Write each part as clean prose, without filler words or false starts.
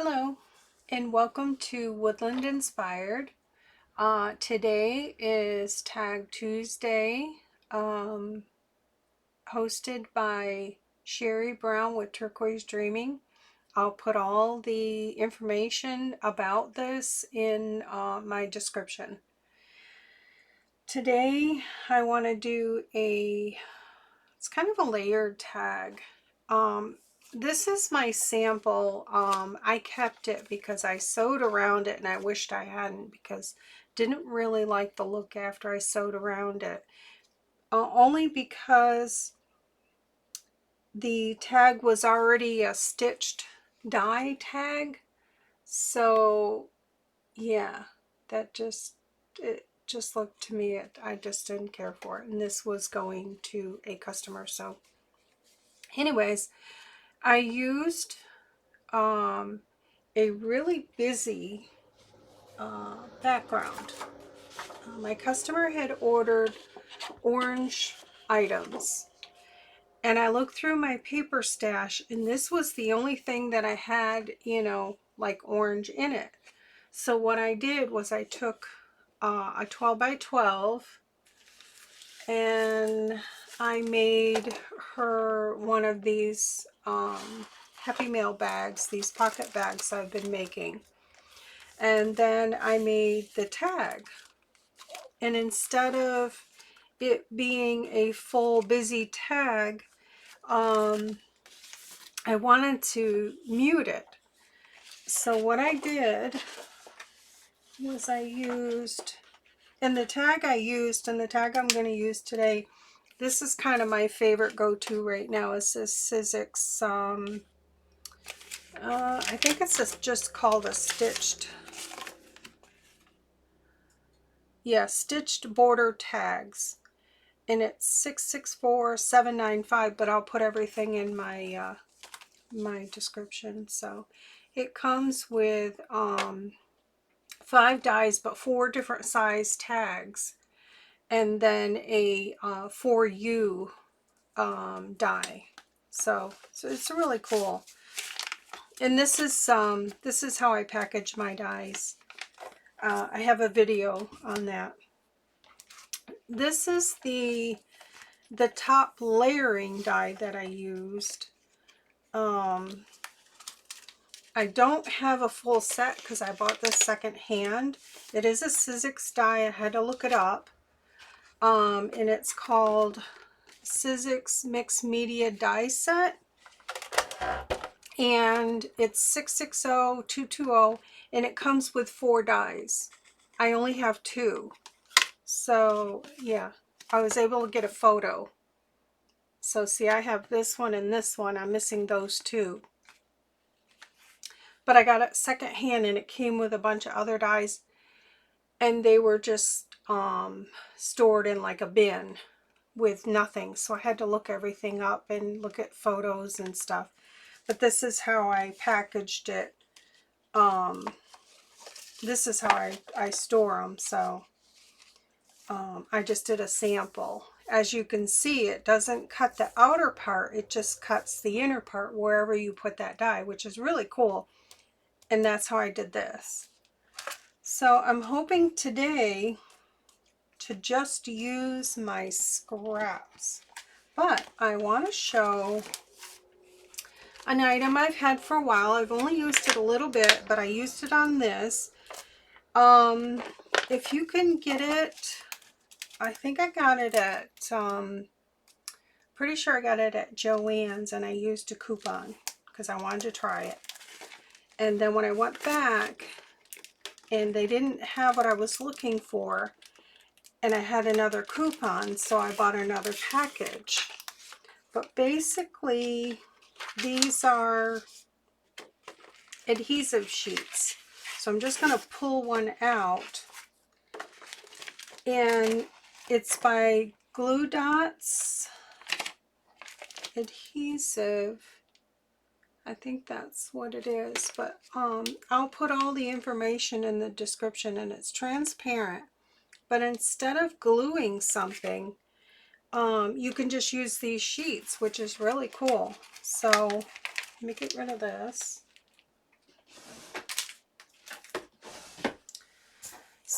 Hello and welcome to Woodland Inspired. Today is Tag Tuesday, hosted by Sherry Brown with Turquoise Dreaming. I'll put all the information about this in my description. Today I want to do it's kind of a layered tag. This is my sample. I kept it because I sewed around it and I wished I hadn't because didn't really like the look after I sewed around it. Only because the tag was already a stitched die tag. So yeah, it just looked to me, I just didn't care for it. And this was going to a customer. So anyways, I used a really busy background. My customer had ordered orange items, and I looked through my paper stash, and this was the only thing that I had, like orange in it. So what I did was I took a 12 by 12 and I made her one of these Happy Mail bags, these pocket bags I've been making. And then I made the tag. And instead of it being a full busy tag, I wanted to mute it. So what I did was I used, and the tag I used, and the tag I'm going to use today, this is kind of my favorite go-to right now, is this Sizzix, I think it's just called a stitched border tags, and it's 664,795, but I'll put everything in my my description. So it comes with 5 dies, but 4 different size tags, and then a 4U die. So it's really cool. And this is how I package my dies. I have a video on that. This is the top layering die that I used. I don't have a full set because I bought this second hand. It is a Sizzix die. I had to look it up. And it's called Sizzix Mixed Media Die Set. And it's 660220, and it comes with 4 dies. I only have 2. So yeah, I was able to get a photo. So see, I have this one and this one. I'm missing those 2. But I got it second hand, and it came with a bunch of other dies, and they were just stored in like a bin with nothing. So I had to look everything up and look at photos and stuff. But this is how I packaged it. This is how I store them. So I just did a sample. As you can see, it doesn't cut the outer part. It just cuts the inner part wherever you put that die, which is really cool. And that's how I did this. So I'm hoping today to just use my scraps. But I want to show an item I've had for a while. I've only used it a little bit, but I used it on this. If you can get it, I think I got it at, pretty sure I got it at Joann's, and I used a coupon because I wanted to try it. And then when I went back and they didn't have what I was looking for, and I had another coupon, so I bought another package. But basically, these are adhesive sheets. So I'm just going to pull one out, and it's by Glue Dots Adhesive. I think that's what it is, but I'll put all the information in the description, and it's transparent. But instead of gluing something, you can just use these sheets, which is really cool. So let me get rid of this.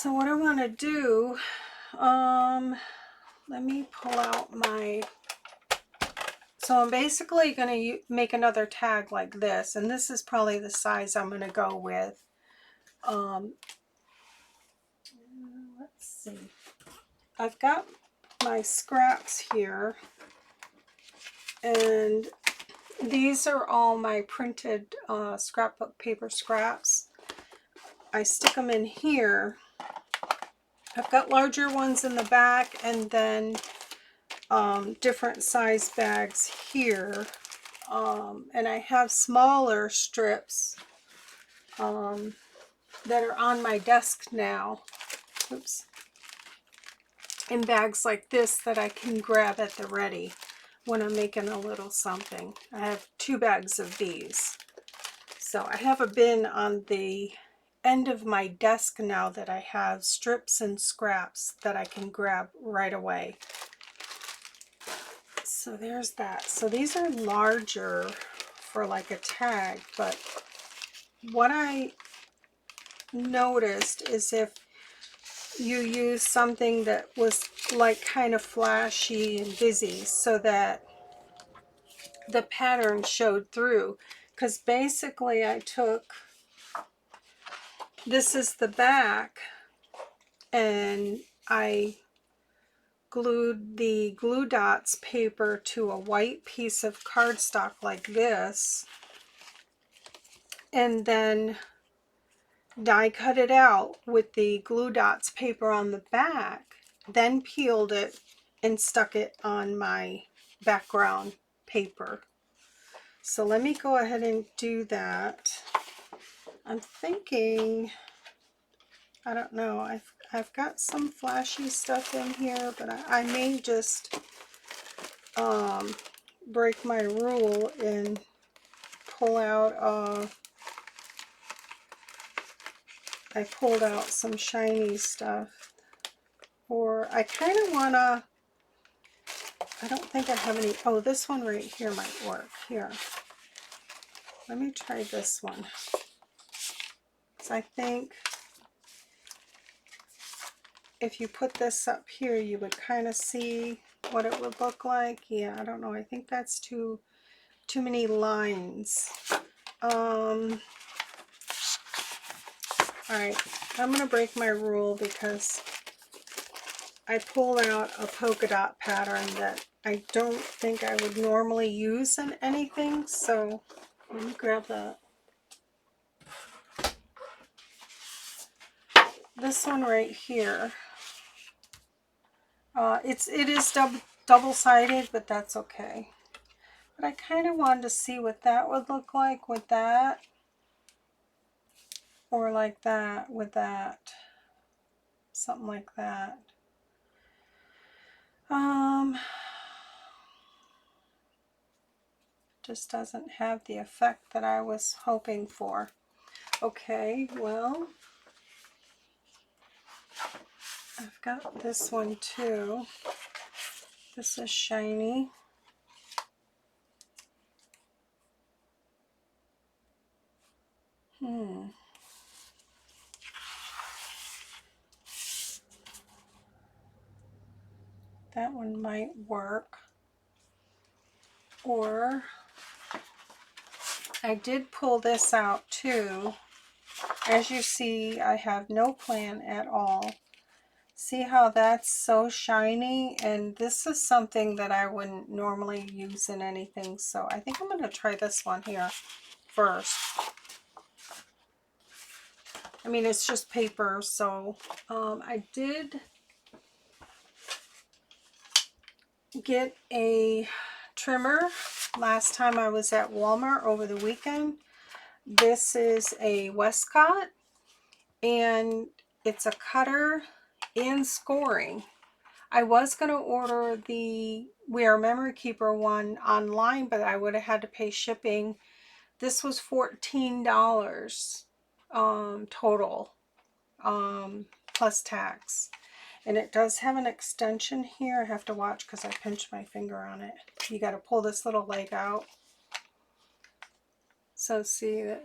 So what I want to do, let me pull out my, so I'm basically going to make another tag like this, and this is probably the size I'm going to go with. Let's see. I've got my scraps here, and these are all my printed scrapbook paper scraps. I stick them in here. I've got larger ones in the back, and then different size bags here. And I have smaller strips that are on my desk now. Oops. In bags like this that I can grab at the ready when I'm making a little something. I have 2 bags of these. So I have a bin on the end of my desk now that I have strips and scraps that I can grab right away. So there's that. So these are larger for like a tag, but what I noticed is if you use something that was like kind of flashy and busy so that the pattern showed through, because basically I took, this is the back, and I glued the Glue Dots paper to a white piece of cardstock like this, and then die cut it out with the Glue Dots paper on the back, then peeled it and stuck it on my background paper. So let me go ahead and do that. I'm thinking, I don't know, I've got some flashy stuff in here, but I may just break my rule and pull out I pulled out some shiny stuff. Or I kind of want to, I don't think I have any, oh, this one right here might work. Here, let me try this one. So I think if you put this up here, you would kind of see what it would look like. Yeah, I don't know. I think that's too many lines. Alright, I'm going to break my rule because I pulled out a polka dot pattern that I don't think I would normally use in anything, so let me grab that. This one right here, it is double-sided, but that's okay. But I kind of wanted to see what that would look like with that, or like that with that, something like that. Just doesn't have the effect that I was hoping for. Okay, well, I've got this one too. This is shiny. That one might work. Or I did pull this out too. As you see, I have no plan at all. See how that's so shiny? And this is something that I wouldn't normally use in anything. So I think I'm going to try this one here first. I mean, it's just paper, so I did get a trimmer last time I was at Walmart over the weekend. This is a Westcott, and it's a cutter and scoring. I was going to order the We Are Memory Keeper one online, but I would have had to pay shipping. This was $14 total, plus tax. And it does have an extension here. I have to watch because I pinched my finger on it. You got to pull this little leg out. So see that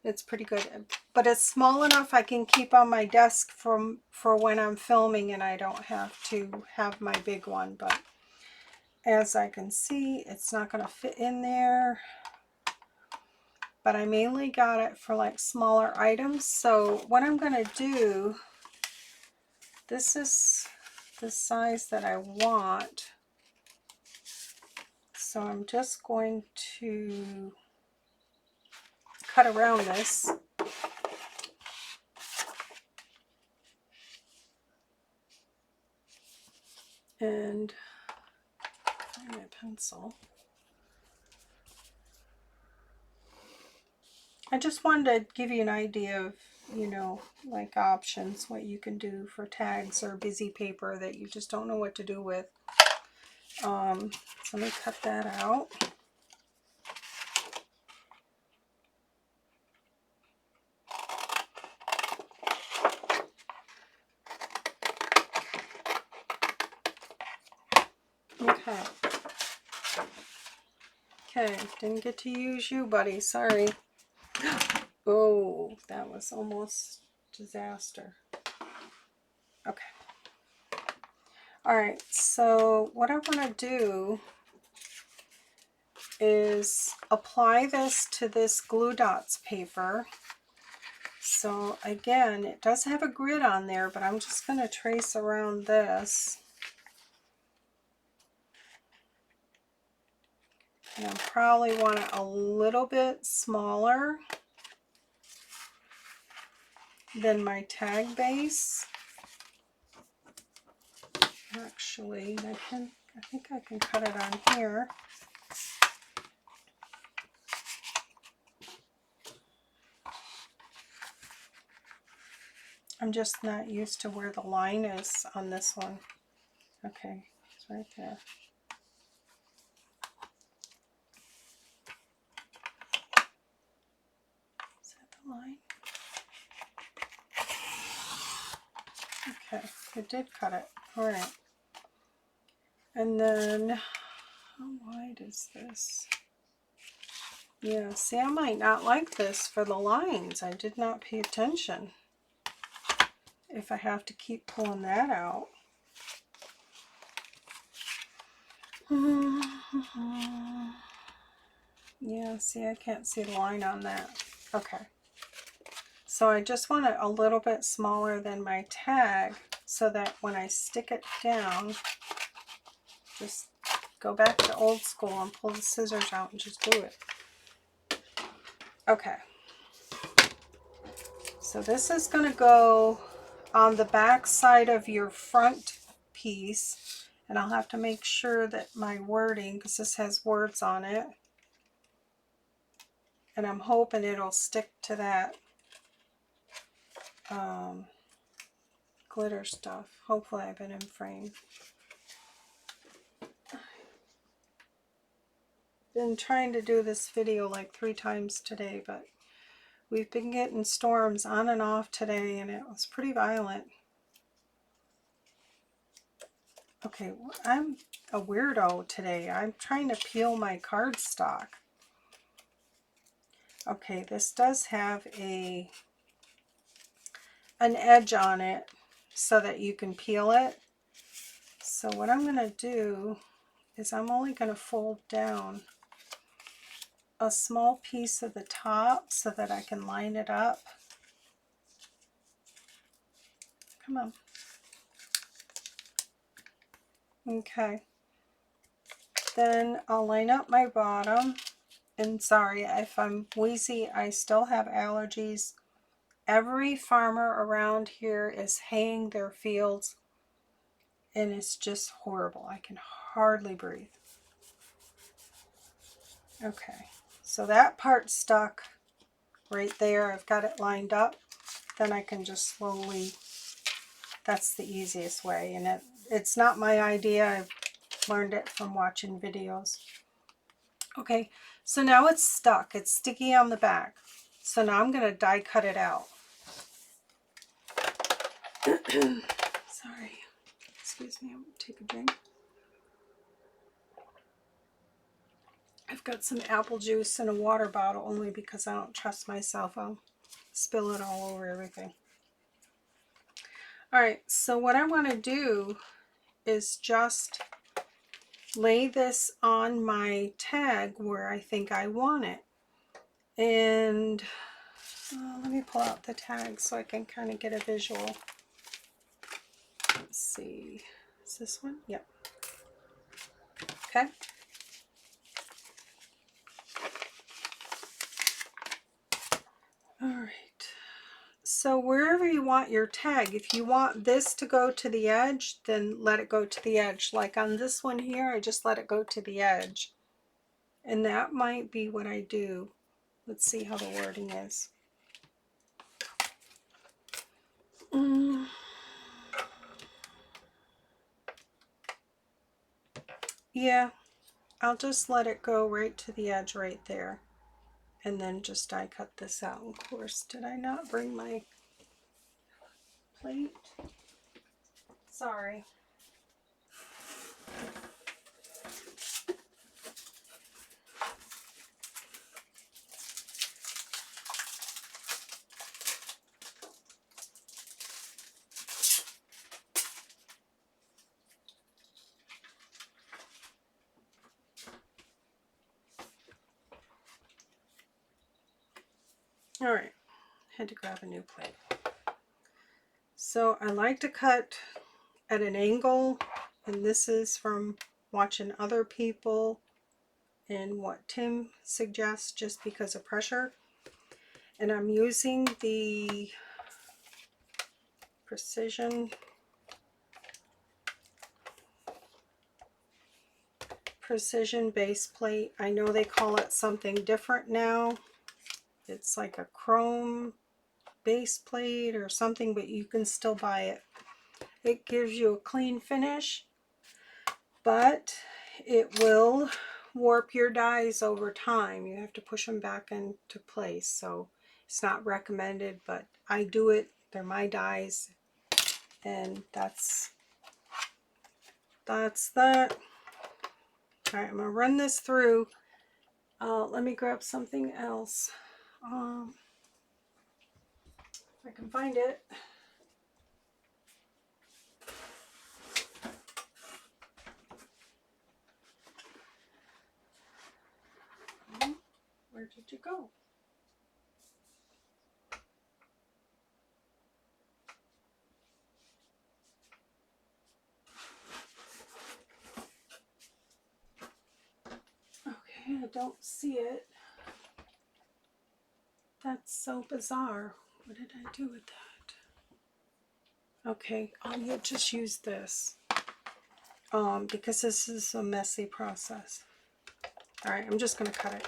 it's pretty good. but it's small enough I can keep on my desk for when I'm filming and I don't have to have my big one. But as I can see, it's not going to fit in there. But I mainly got it for like smaller items. So what I'm going to do, this is the size that I want. So I'm just going to cut around this. And find my pencil. I just wanted to give you an idea of, you know, like options, what you can do for tags or busy paper that you just don't know what to do with. So let me cut that out. Okay. Okay, didn't get to use you, buddy. Sorry. Oh, that was almost disaster. Okay. All right, so what I want to do is apply this to this Glue Dots paper. So again, it does have a grid on there, but I'm just going to trace around this. And I probably want it a little bit smaller than my tag base. Actually, I think I can cut it on here. I'm just not used to where the line is on this one. Okay, it's right there. Is that the line? Okay, it did cut it. All right. And then, how wide is this? Yeah, see, I might not like this for the lines. I did not pay attention. If I have to keep pulling that out. Yeah, see, I can't see the line on that. Okay. So I just want it a little bit smaller than my tag so that when I stick it down, just go back to old school and pull the scissors out and just do it. Okay. So this is going to go on the back side of your front piece, and I'll have to make sure that my wording, because this has words on it, and I'm hoping it'll stick to that glitter stuff. Hopefully I've been in frame. Been trying to do this video like 3 times today, but we've been getting storms on and off today, and it was pretty violent. Okay, I'm a weirdo today. I'm trying to peel my cardstock. Okay, this does have an edge on it so that you can peel it. So what I'm going to do is I'm only going to fold down a small piece of the top so that I can line it up. Come on. Okay. Then I'll line up my bottom. And sorry if I'm wheezy, I still have allergies. Every farmer around here is haying their fields, and it's just horrible. I can hardly breathe. Okay, so that part's stuck right there. I've got it lined up. Then I can just slowly, that's the easiest way. And it's not my idea. I've learned it from watching videos. Okay, so now it's stuck. It's sticky on the back. So now I'm going to die cut it out. Sorry. Excuse me, I'm going to take a drink. I've got some apple juice in a water bottle only because I don't trust myself. I'll spill it all over everything. All right, so what I want to do is just lay this on my tag where I think I want it. And let me pull out the tag so I can kind of get a visual. Let's see, is this one? Yep. Okay. All right. So wherever you want your tag, if you want this to go to the edge, then let it go to the edge. Like on this one here, I just let it go to the edge. And that might be what I do. Let's see how the wording is. Yeah, I'll just let it go right to the edge right there. And then just die cut this out. Of course, did I not bring my plate? Sorry. All right, had to grab a new plate. So I like to cut at an angle, and this is from watching other people and what Tim suggests just because of pressure. And I'm using the precision base plate. I know they call it something different now. It's like a chrome base plate or something, but you can still buy it. It gives you a clean finish, but it will warp your dies over time. You have to push them back into place, so it's not recommended, but I do it. They're my dies, and that's that. All right, I'm gonna run this through. Let me grab something else. If I can find it. Where did you go? Okay, I don't see it. That's so bizarre. What did I do with that? Okay, I'll just use this because this is a messy process. All right, I'm just going to cut it.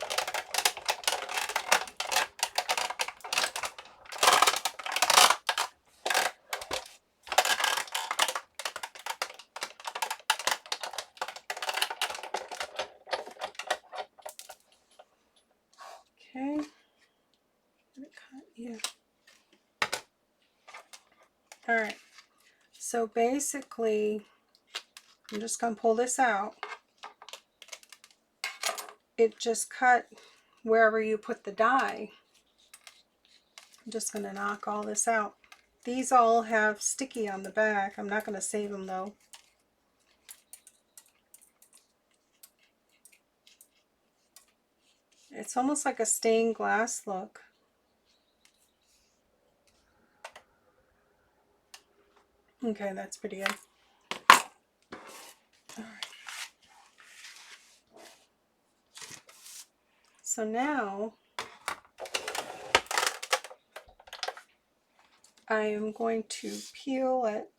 Okay. Yeah. All right. So basically, I'm just going to pull this out. It just cut wherever you put the die. I'm just going to knock all this out. These all have sticky on the back. I'm not going to save them though. It's almost like a stained glass look. Okay, that's pretty good. All right. So now I am going to peel it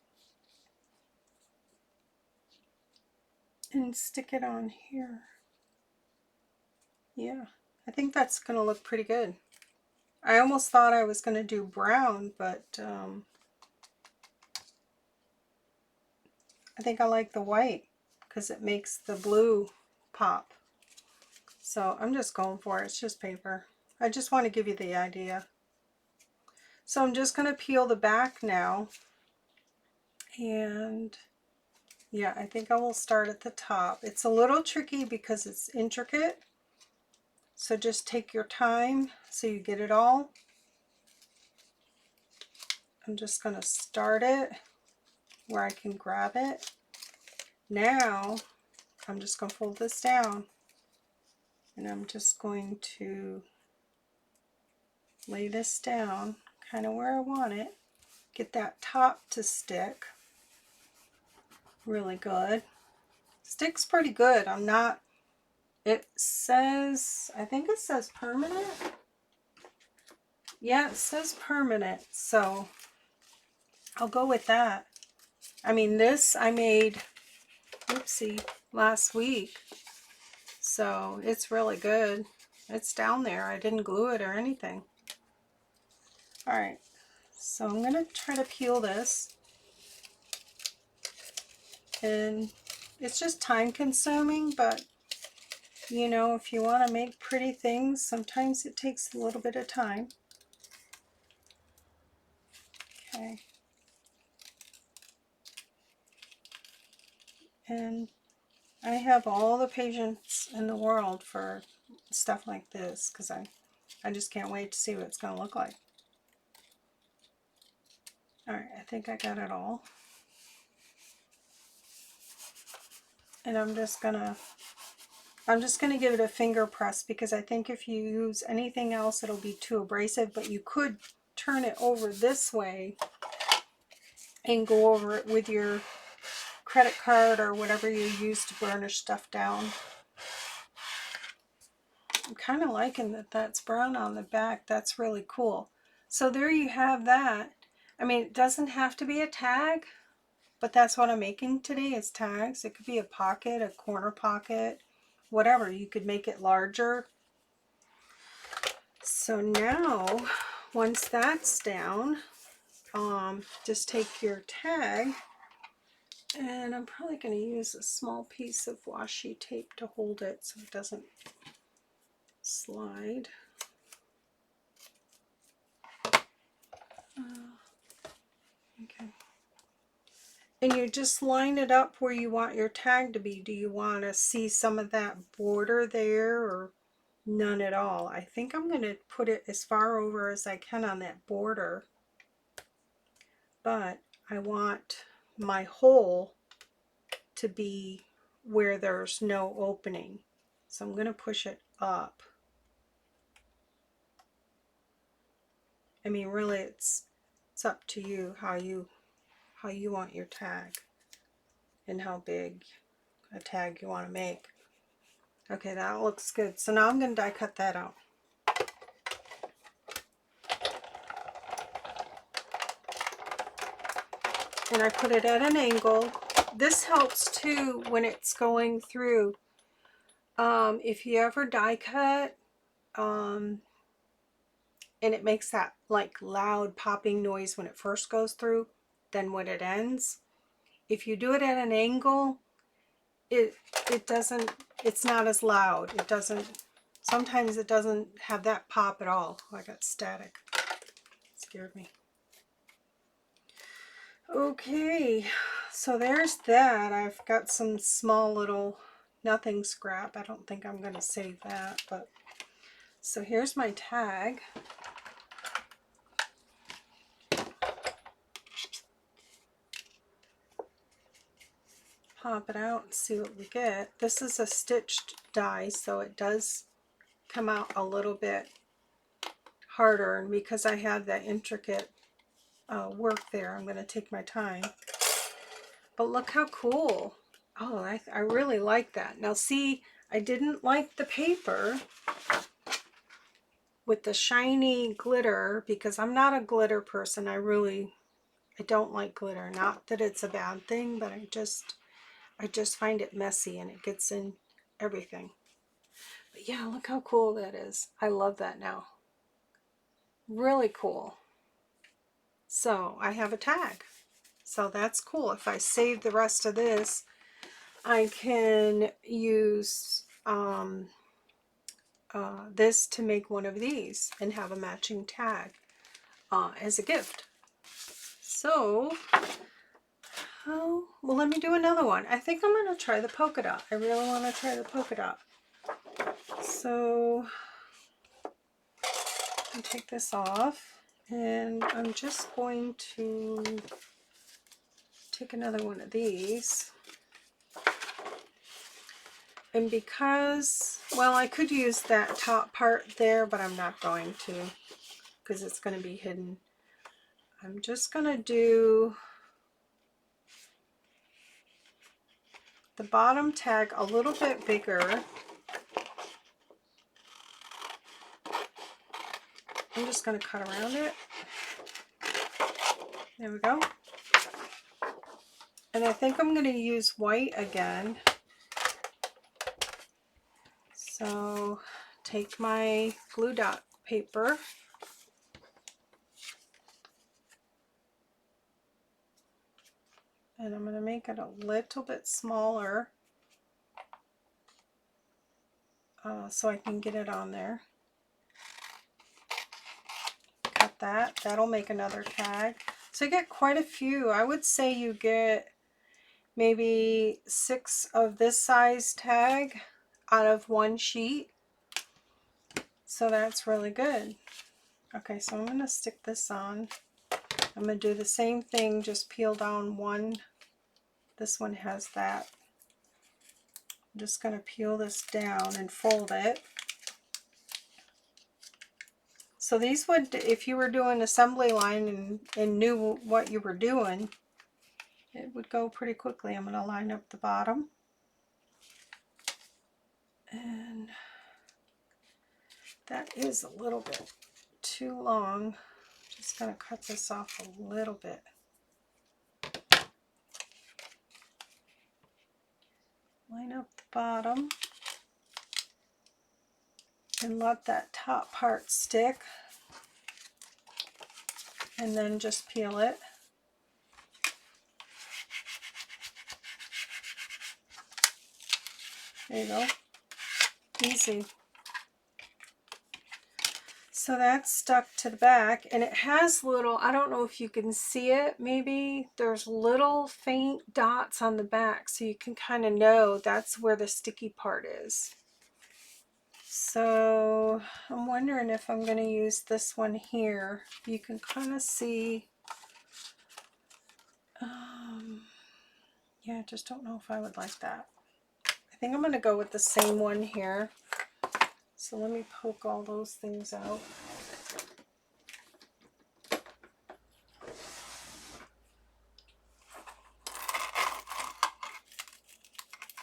and stick it on here. Yeah, I think that's going to look pretty good. I almost thought I was going to do brown, but I think I like the white because it makes the blue pop. So I'm just going for it. It's just paper. I just want to give you the idea. So I'm just going to peel the back now. And yeah, I think I will start at the top. It's a little tricky because it's intricate. So just take your time so you get it all. I'm just going to start it where I can grab it. Now I'm just going to fold this down, and I'm just going to lay this down kind of where I want it. Get that top to stick really good. Sticks pretty good. I'm not, it says, I think it says permanent. Yeah, it says permanent, so I'll go with that. I mean, this I made, oopsie, last week, so it's really good. It's down there. I didn't glue it or anything. All right, so I'm gonna try to peel this, and it's just time consuming, but you know, if you want to make pretty things, sometimes it takes a little bit of time. Okay. And I have all the patience in the world for stuff like this, because I just can't wait to see what it's going to look like. Alright, I think I got it all. And I'm just gonna give it a finger press, because I think if you use anything else it'll be too abrasive, but you could turn it over this way and go over it with your credit card or whatever you use to burnish stuff down. I'm kind of liking that that's brown on the back. That's really cool. So there you have that. I mean, it doesn't have to be a tag, but that's what I'm making today is tags. It could be a pocket, a corner pocket, whatever. You could make it larger. So now, once that's down, just take your tag, and I'm probably going to use a small piece of washi tape to hold it so it doesn't slide. Okay. And you just line it up where you want your tag to be. Do you want to see some of that border there, or none at all? I think I'm going to put it as far over as I can on that border, but I want my hole to be where there's no opening. So I'm going to push it up. I mean, really, it's up to you how you want your tag and how big a tag you want to make. Okay, that looks good. So now I'm going to die cut that out. And I put it at an angle. This helps too when it's going through. If you ever die cut, and it makes that like loud popping noise when it first goes through, then when it ends, if you do it at an angle, it doesn't, it's not as loud. It doesn't, sometimes it doesn't have that pop at all. Oh, I got static. It scared me. Okay, so there's that. I've got some small little nothing scrap. I don't think I'm going to save that, but so here's my tag. Pop it out and see what we get. This is a stitched die, so it does come out a little bit harder, and because I have that intricate work there, I'm going to take my time. But look how cool. Oh, I really like that. Now see, I didn't like the paper with the shiny glitter, because I'm not a glitter person. I don't like glitter. Not that it's a bad thing, but I just find it messy and it gets in everything. But yeah, look how cool that is. I love that now. Really cool. So I have a tag. So that's cool. If I save the rest of this, I can use this to make one of these and have a matching tag as a gift. So, well, let me do another one. I think I'm going to try the polka dot. I really want to try the polka dot. So, I'll take this off. And I'm just going to take another one of these. And because, well, I could use that top part there, but I'm not going to because it's going to be hidden. I'm just going to do the bottom tag a little bit bigger. I'm just going to cut around it. There we go. And I think I'm going to use white again. So take my glue dot paper. And I'm going to make it a little bit smaller so I can get it on there. Cut that. That'll make another tag. So you get quite a few. I would say you get maybe 6 of this size tag out of one sheet. So that's really good. Okay, so I'm going to stick this on. I'm going to do the same thing, just peel down one. This one has that. I'm just going to peel this down and fold it. So these would, if you were doing assembly line and knew what you were doing, it would go pretty quickly. I'm going to line up the bottom. And that is a little bit too long. Just going to cut this off a little bit. Line up the bottom and let that top part stick, and then just peel it. There you go. Easy. So that's stuck to the back, and it has little, I don't know if you can see it, maybe there's little faint dots on the back, so you can kind of know that's where the sticky part is. So I'm wondering if I'm going to use this one here. You can kind of see, yeah, I just don't know if I would like that. I think I'm going to go with the same one here. So let me poke all those things out.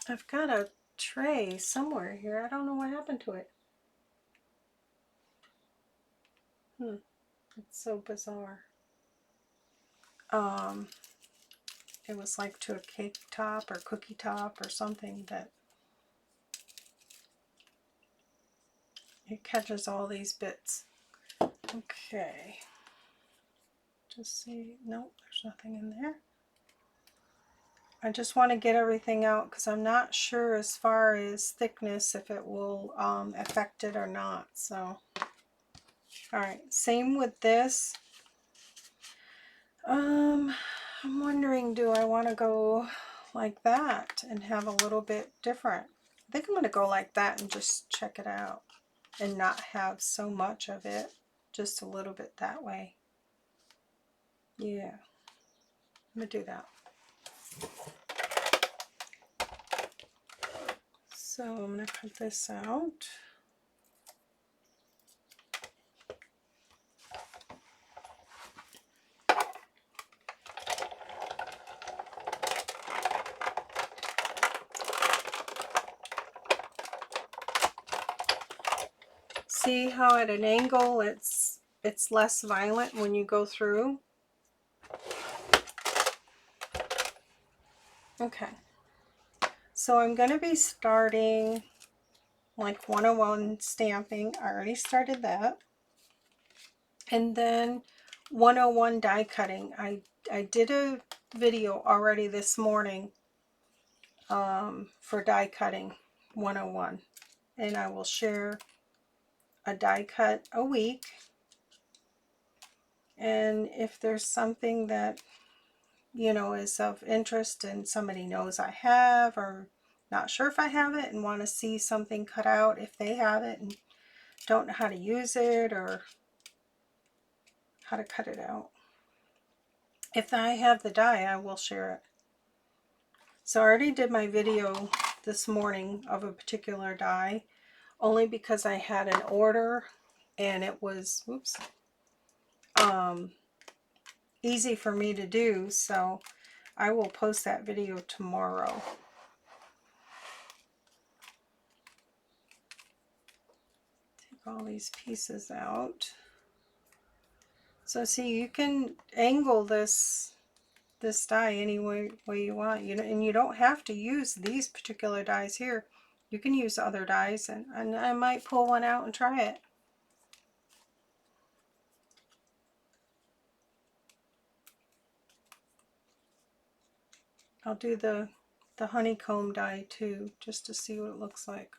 I've got a tray somewhere here. I don't know what happened to it. It's so bizarre. It was like to a cake top or cookie top or something that it catches all these bits. Okay. Just see, nope, there's nothing in there. I just want to get everything out because I'm not sure as far as thickness if it will affect it or not. So, all right, same with this. I'm wondering, do I want to go like that and have a little bit different? I think I'm going to go like that and just check it out and not have so much of it, just a little bit that way. Yeah, I'm going to do that. So I'm going to cut this out. See how at an angle it's less violent when you go through? Okay. So I'm going to be starting like 101 stamping. I already started that. And then 101 die cutting. I did a video already this morning for die cutting 101. And I will share a die cut a week. And if there's something that, you know, is of interest and somebody knows I have, or not sure if I have it and want to see something cut out if they have it and don't know how to use it or how to cut it out. If I have the die, I will share it. So I already did my video this morning of a particular die, only because I had an order and it was, oops, easy for me to do, so I will post that video tomorrow. Take all these pieces out. So see, you can angle this die any way you want, and you don't have to use these particular dies here. You can use other dies, and I might pull one out and try it. I'll do the honeycomb die too, just to see what it looks like.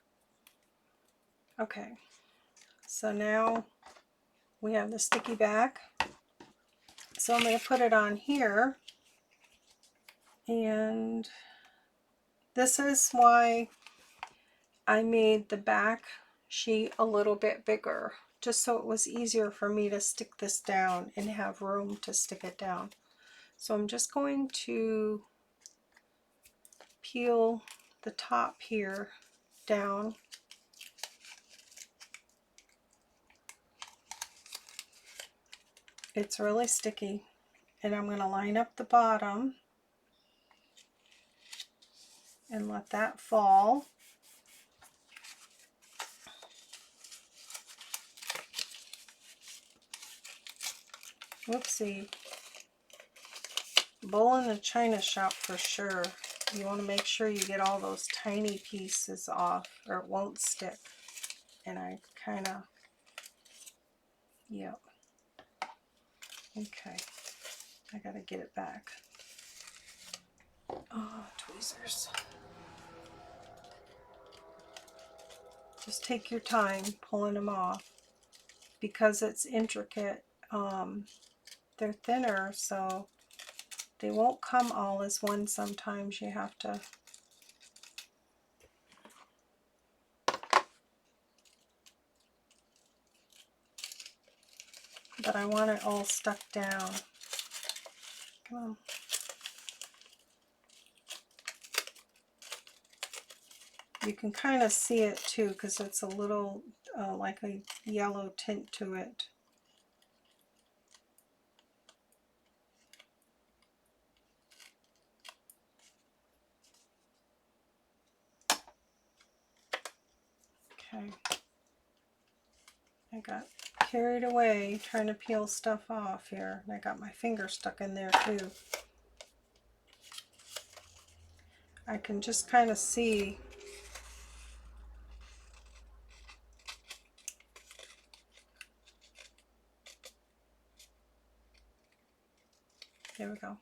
Okay, so now we have the sticky back. So I'm going to put it on here, and this is why I made the back sheet a little bit bigger, just so it was easier for me to stick this down and have room to stick it down. So I'm just going to peel the top here down. It's really sticky, and I'm going to line up the bottom and let that fall. Whoopsie. Bull in the china shop for sure. You want to make sure you get all those tiny pieces off or it won't stick. And I kind of, yep. Okay. I gotta get it back. Oh, tweezers. Just take your time pulling them off because it's intricate. They're thinner, so they won't come all as one. Sometimes you have to but I want it all stuck down. Come on. You can kind of see it too because it's a little like a yellow tint to it. Okay. I got carried away trying to peel stuff off here, and I got my finger stuck in there too. I can just kind of see. There we go.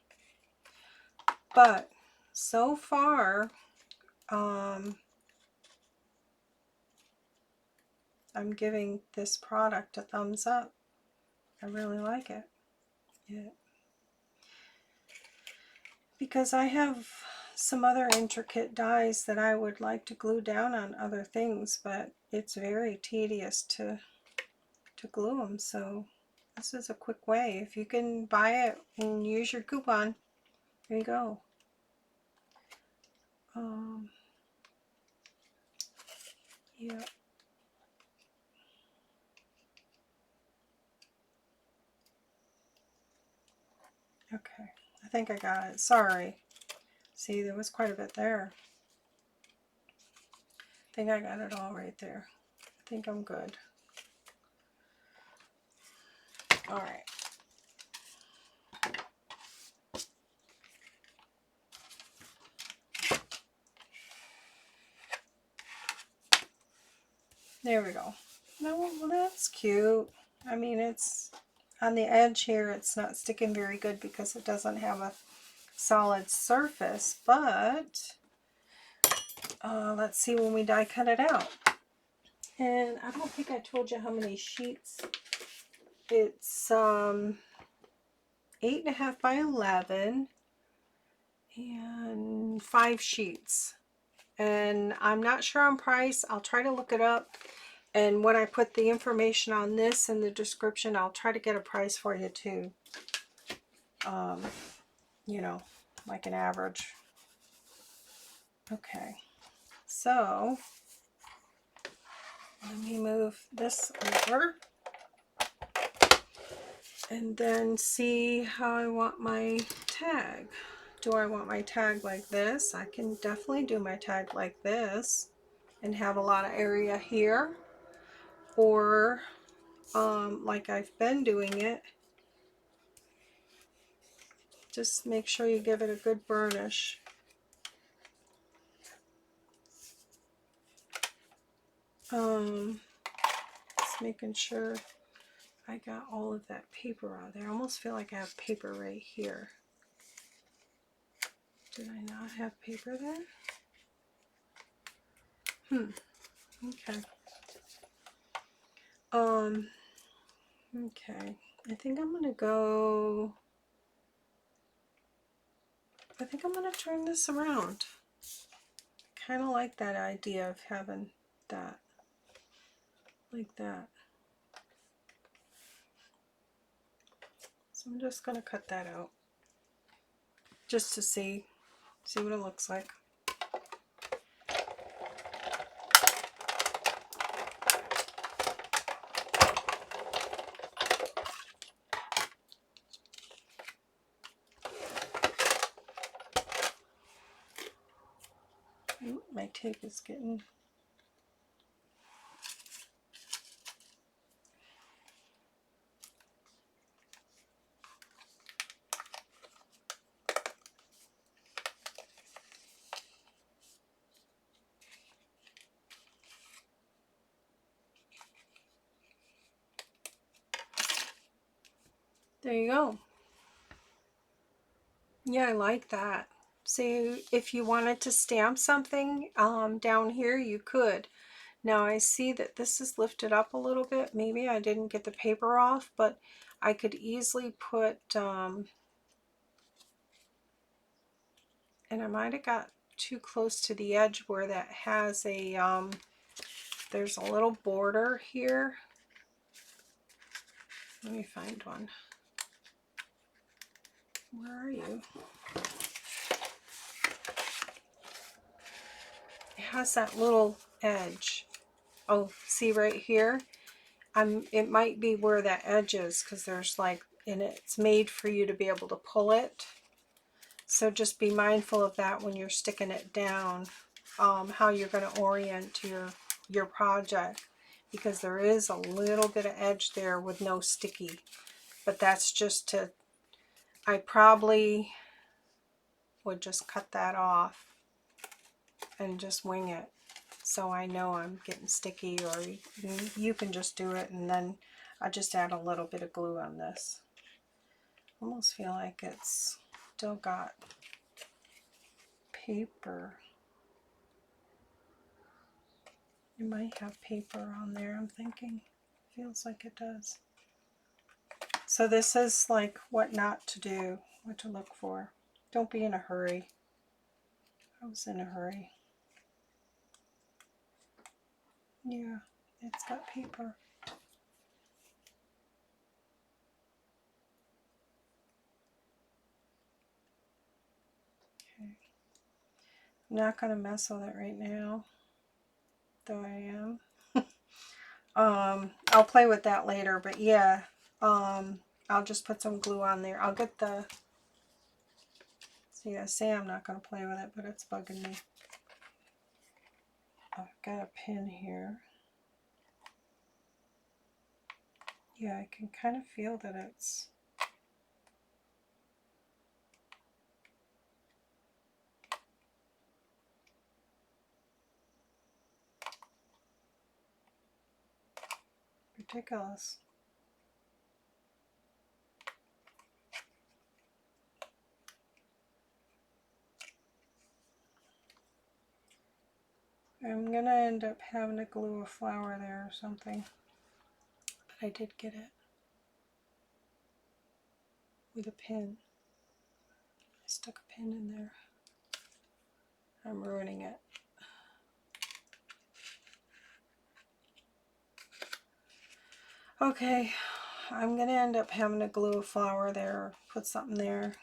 But so far, I'm giving this product a thumbs up. I really like it. Yeah. Because I have some other intricate dies that I would like to glue down on other things, but it's very tedious to glue them. So this is a quick way. If you can buy it and use your coupon, there you go. Yeah. Okay, I think I got it. Sorry. See, there was quite a bit there. I think I got it all right there. I think I'm good. All right. There we go. No, well, that's cute. I mean, it's on the edge here. It's not sticking very good because it doesn't have a solid surface, but let's see when we die cut it out. And I don't think I told you how many sheets. It's 8.5 by 11 and 5 sheets. And I'm not sure on price. I'll try to look it up. And when I put the information on this in the description, I'll try to get a price for you too. You know, like an average. Okay, so let me move this over and then see how I want my tag. Do I want my tag like this? I can definitely do my tag like this and have a lot of area here, or like I've been doing it, just make sure you give it a good burnish. Just making sure I got all of that paper out there. I almost feel like I have paper right here. Did I not have paper there? Okay. Okay. I think I'm gonna turn this around. Kind of like that idea of having that like that. So I'm just gonna cut that out just to see what it looks like. Ooh, my tape is getting... There you go. Yeah, I like that. So if you wanted to stamp something down here, you could. Now I see that this is lifted up a little bit. Maybe I didn't get the paper off, but I could easily put, and I might have got too close to the edge where that has a, there's a little border here. Let me find one. Where are you? It has that little edge. Oh, see right here? It might be where that edge is, because there's like, and it's made for you to be able to pull it. So just be mindful of that when you're sticking it down, how you're going to orient your project, because there is a little bit of edge there with no sticky. But that's just to, I probably would just cut that off and just wing it, so I know I'm getting sticky, or you can just do it, and then I just add a little bit of glue on this. Almost feel like it's still got paper. It might have paper on there, I'm thinking. Feels like it does. So this is like what not to do, what to look for. Don't be in a hurry. I was in a hurry. Yeah, it's got paper. Okay. I'm not going to mess with it right now, though I am. I'll play with that later, but yeah, I'll just put some glue on there. I'll get the, see, I say I'm not going to play with it, but it's bugging me. I've got a pin here. Yeah, I can kind of feel that it's, ridiculous. I'm gonna end up having to glue a flower there or something, but I did get it with a pin. I stuck a pin in there. I'm ruining it. Okay, I'm gonna end up having to glue a flower there, put something there.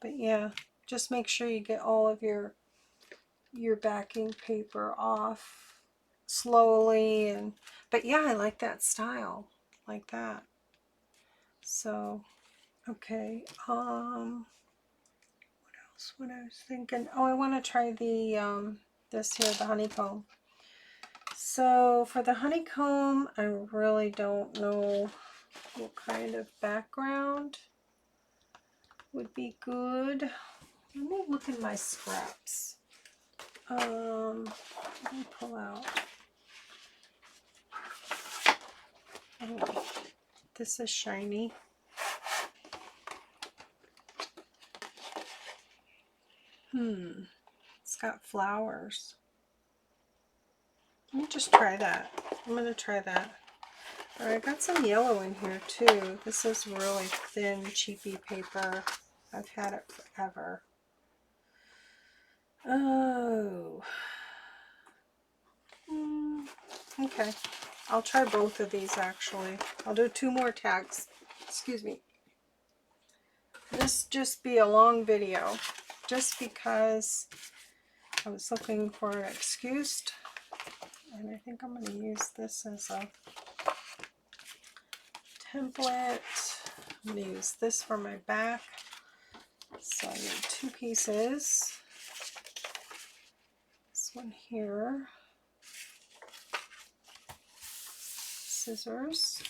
But yeah, just make sure you get all of your backing paper off slowly. But yeah, I like that style, like that. So okay, what else? What I was thinking, oh, I want to try the this here, the honeycomb. So for the honeycomb, I really don't know what kind of background would be good. Let me look in my scraps. Let me pull out. Oh, this is shiny. It's got flowers. Let me just try that. I'm going to try that. All right, I got some yellow in here too. This is really thin, cheapy paper. I've had it forever. Oh. Okay. I'll try both of these actually. I'll do 2 more tags. Excuse me. This just be a long video just because I was looking for an excuse, and I think I'm going to use this as a template. I'm going to use this for my back. So I need 2 pieces. This one here. Scissors.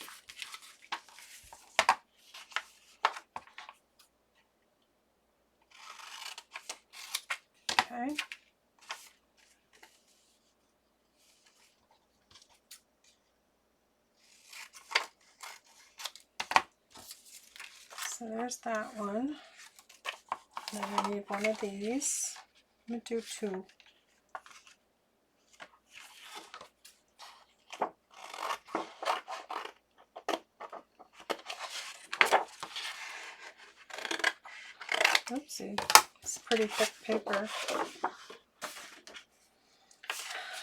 Okay. So there's that one. Then I need one of these. I'm going to do 2. Oopsie. It's pretty thick paper.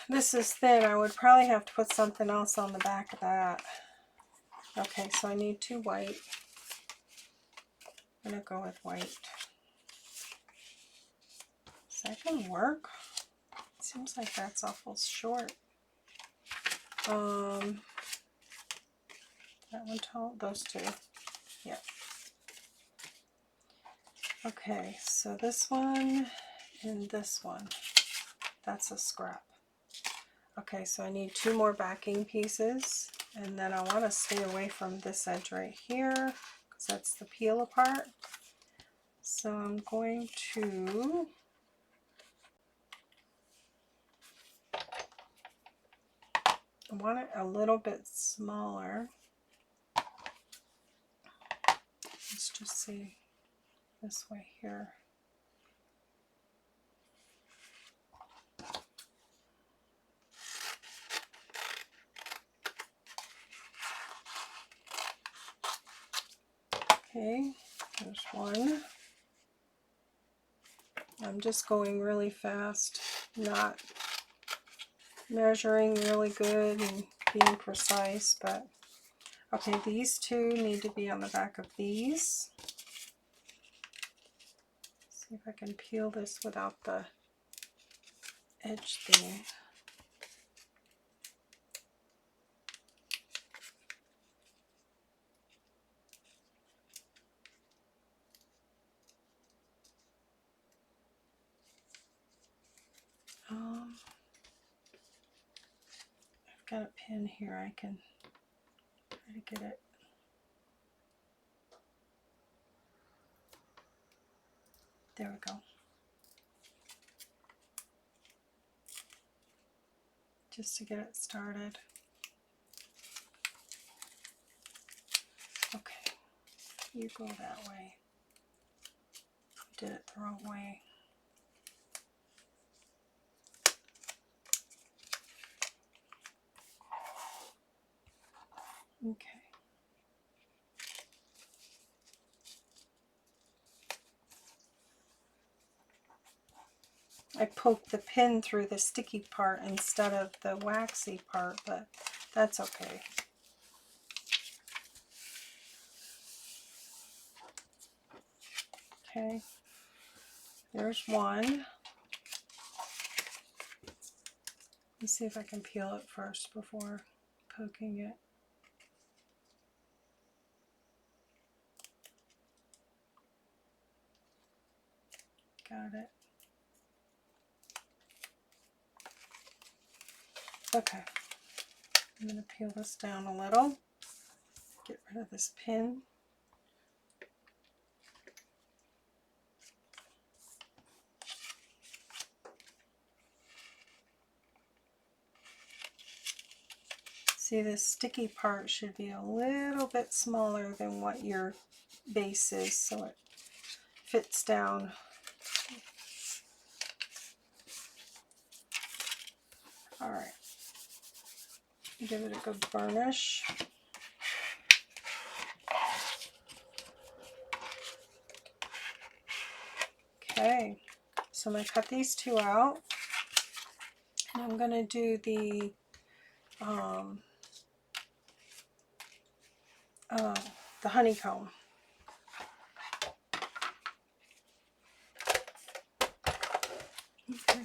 This is thin. I would probably have to put something else on the back of that. Okay, so I need 2 white. I'm going to go with white. Is that going to work? Seems like that's awful short. That one tall, those 2. Yep. Okay, so this one and this one. That's a scrap. Okay, so I need 2 more backing pieces, and then I want to stay away from this edge right here because that's the peel apart. So I'm going to I want it a little bit smaller. Let's just see this way here. Okay, there's one. I'm just going really fast, not measuring really good and being precise, but okay, these 2 need to be on the back of these. See if I can peel this without the edge thing. I've got a pin here. I can try to get it. There we go. Just to get it started. Okay, you go that way. I did it the wrong way. Okay. I poked the pin through the sticky part instead of the waxy part, but that's okay. Okay, there's one. Let's see if I can peel it first before poking it. Got it. Okay, I'm going to peel this down a little. Get rid of this pin. See, this sticky part should be a little bit smaller than what your base is, so it fits down. All right, give it a good burnish. Okay, so I'm going to cut these two out, and I'm going to do the honeycomb. Okay.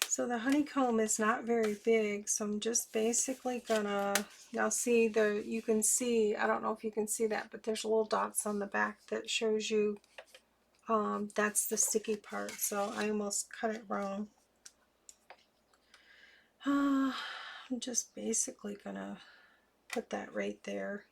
So the honeycomb is not very big, so I'm just basically gonna, now see you can see, I don't know if you can see that, but there's little dots on the back that shows you that's the sticky part, so I almost cut it wrong. I'm just basically gonna put that right there.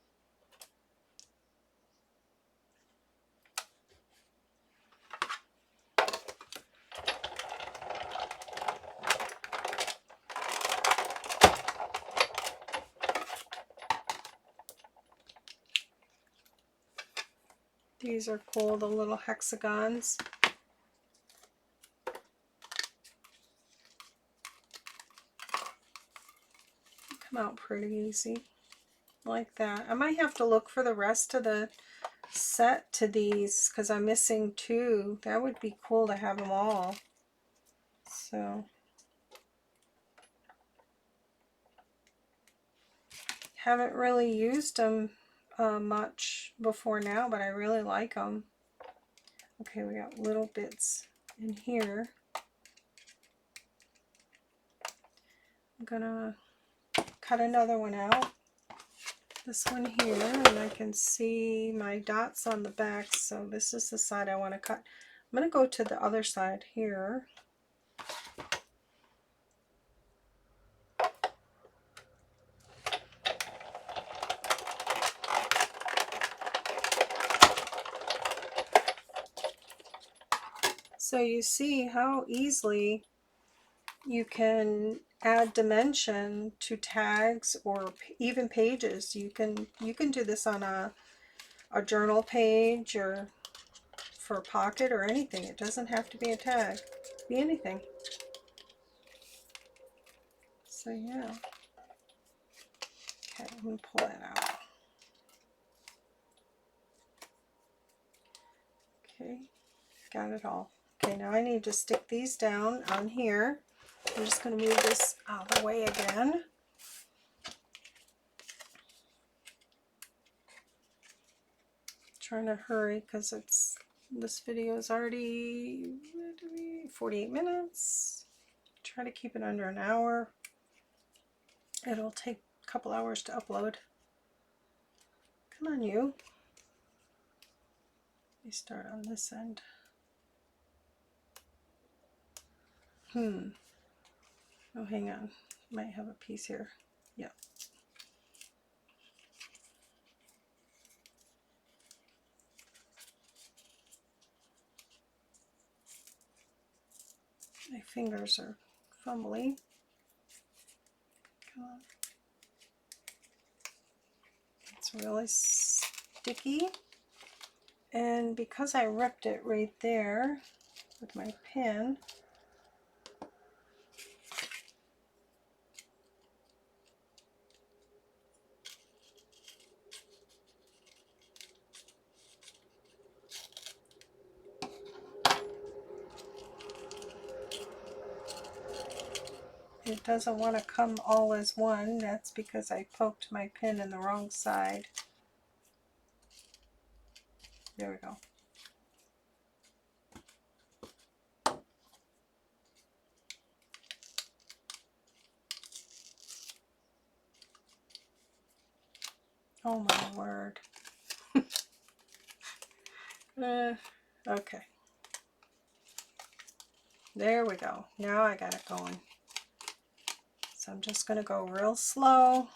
These are cool, the little hexagons. Come out pretty easy, like that. I might have to look for the rest of the set to these because I'm missing two. That would be cool to have them all. So, haven't really used them much before now, but I really like them. Okay, we got little bits in here. I'm gonna cut another one out. This one here, and I can see my dots on the back, so this is the side I want to cut. I'm going to go to the other side here. So you see how easily you can add dimension to tags or even pages. You can do this on a journal page or for a pocket or anything. It doesn't have to be a tag. Be anything. So yeah. Okay, I'm going to pull that out. Okay, got it all. Okay, now I need to stick these down on here. I'm just going to move this out of the way again. Trying to hurry because this video is already 48 minutes. Try to keep it under an hour. It'll take a couple hours to upload. Come on, you. You start on this end. Oh, hang on. Might have a piece here. Yep. My fingers are fumbly. Come on. It's really sticky. And because I ripped it right there with my pin, it doesn't want to come all as one. That's because I poked my pin in the wrong side. There we go. Oh my word. Okay. There we go. Now I got it going. So I'm just going to go real slow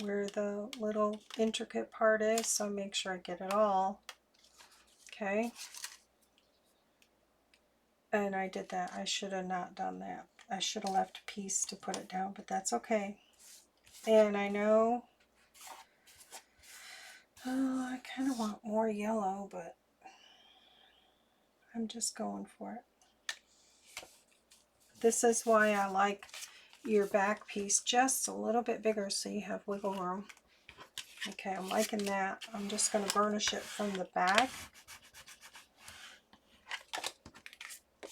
where the little intricate part is, so make sure I get it all. Okay. And I did that. I should have not done that. I should have left a piece to put it down, but that's okay. And I know, oh, I kind of want more yellow, but I'm just going for it. This is why I like your back piece just a little bit bigger so you have wiggle room. Okay, I'm liking that. I'm just going to burnish it from the back.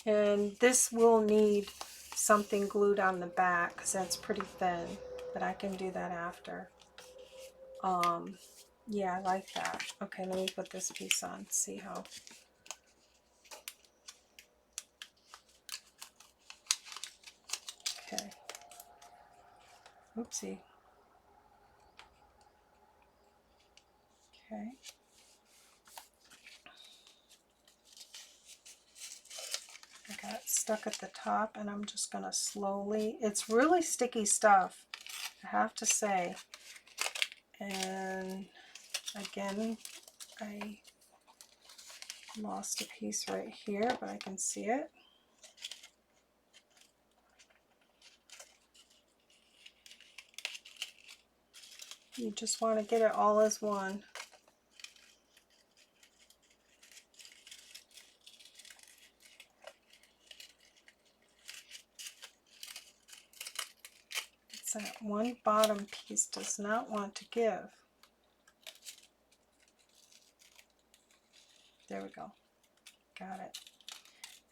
And this will need something glued on the back because that's pretty thin, but I can do that after. Yeah, I like that. Okay, let me put this piece on, see how. Okay. Oopsie. Okay. I got it stuck at the top and I'm just going to slowly, it's really sticky stuff, I have to say. And again, I lost a piece right here, but I can see it. You just want to get it all as one. It's that one bottom piece does not want to give. There we go. Got it.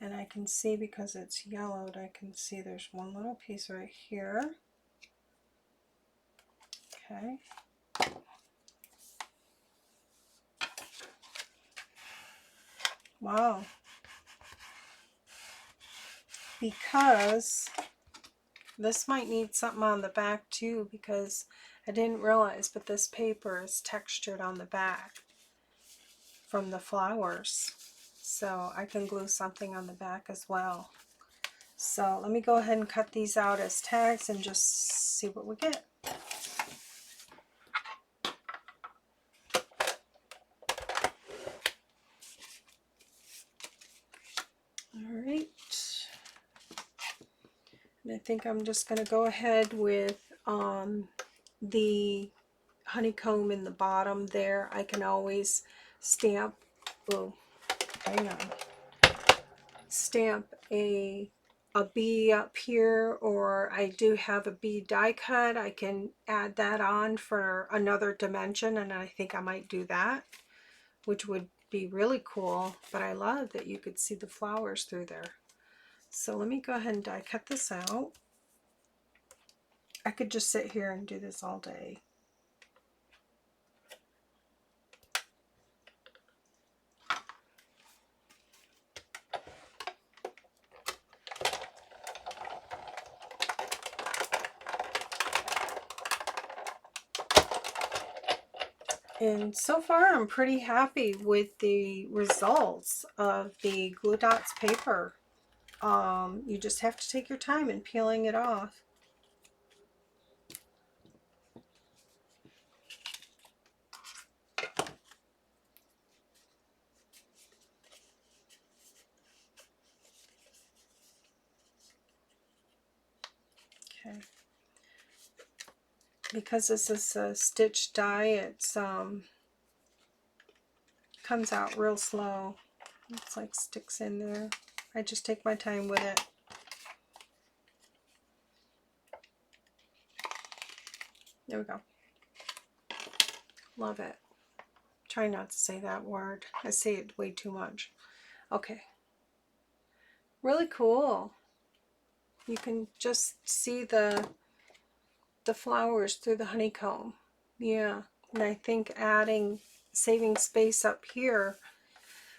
And I can see, because it's yellowed, I can see there's one little piece right here. Okay. Wow. Because this might need something on the back too, because I didn't realize, but this paper is textured on the back from the flowers. So I can glue something on the back as well. So let me go ahead and cut these out as tags and just see what we get. All right. And I think I'm just going to go ahead with the honeycomb in the bottom there. I can always stamp, oh, hang on, stamp a bee up here, or I do have a bee die cut. I can add that on for another dimension, and I think I might do that, which would be really cool. But I love that you could see the flowers through there. So let me go ahead and die cut this out. I could just sit here and do this all day. And so far I'm pretty happy with the results of the Glue Dots paper. You just have to take your time in peeling it off. Okay. Because this is a stitch die, it's comes out real slow. It's like sticks in there. I just take my time with it. There we go. Love it. Try not to say that word. I say it way too much. Okay. Really cool. You can just see the flowers through the honeycomb. Yeah. And I think saving space up here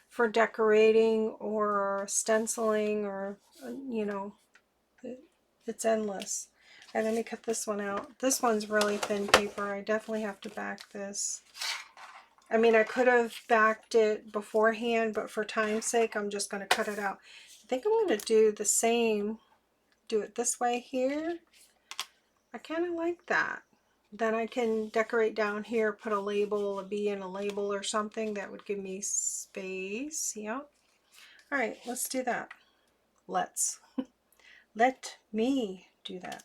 for decorating or stenciling, or, you know, it's endless. Okay, let me cut this one out. This one's really thin paper. I definitely have to back this. I mean, I could have backed it beforehand, but for time's sake, I'm just going to cut it out. I think I'm going to do the same, do it this way here. I kind of like that. Then I can decorate down here, put a label, a B and a label or something that would give me space. Yep. All right, let's do that. Let's. Let me do that.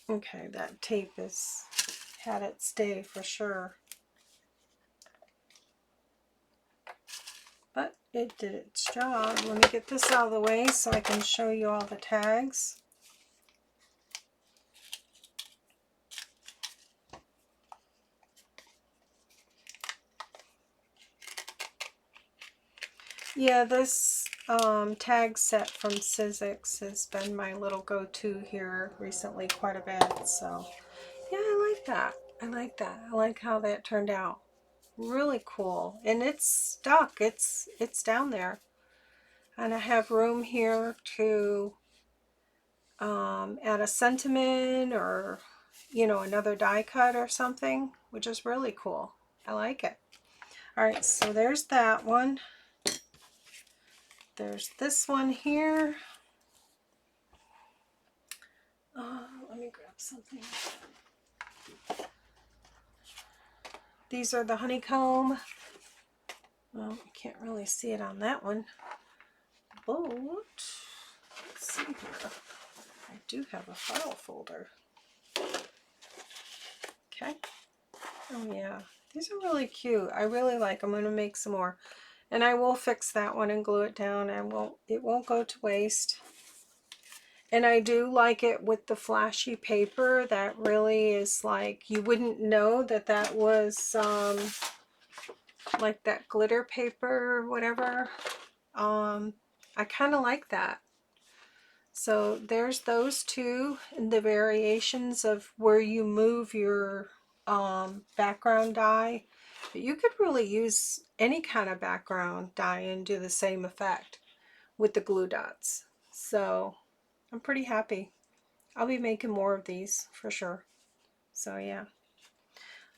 Okay, that tape has had it stay for sure. But it did its job. Let me get this out of the way so I can show you all the tags. Yeah, this tag set from Sizzix has been my little go-to here recently quite a bit. So yeah, I like that. I like that. I like how that turned out. Really cool. And it's stuck. It's down there. And I have room here to add a sentiment or, you know, another die cut or something, which is really cool. I like it. All right, so there's that one. There's this one here. Let me grab something. These are the honeycomb. Well, you can't really see it on that one. But let's see here. I do have a file folder. Okay. Oh yeah, these are really cute. I really like them. I'm going to make some more. And I will fix that one and glue it down. It won't go to waste. And I do like it with the flashy paper. That really is like, you wouldn't know that that was like that glitter paper or whatever. I kind of like that. So there's those two, and the variations of where you move your background die. But you could really use any kind of background die and do the same effect with the glue dots. So I'm pretty happy. I'll be making more of these for sure. So yeah.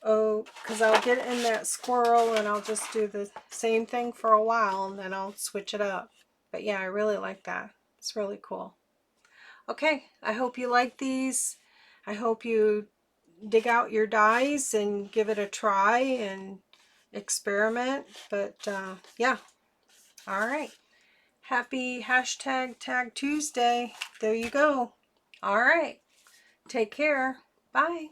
Oh, because I'll get in that squirrel and I'll just do the same thing for a while and then I'll switch it up. But yeah, I really like that. It's really cool. Okay, I hope you like these. I hope you dig out your dies and give it a try and experiment. But yeah, all right. Happy hashtag Tag Tuesday. There you go. All right. Take care. Bye.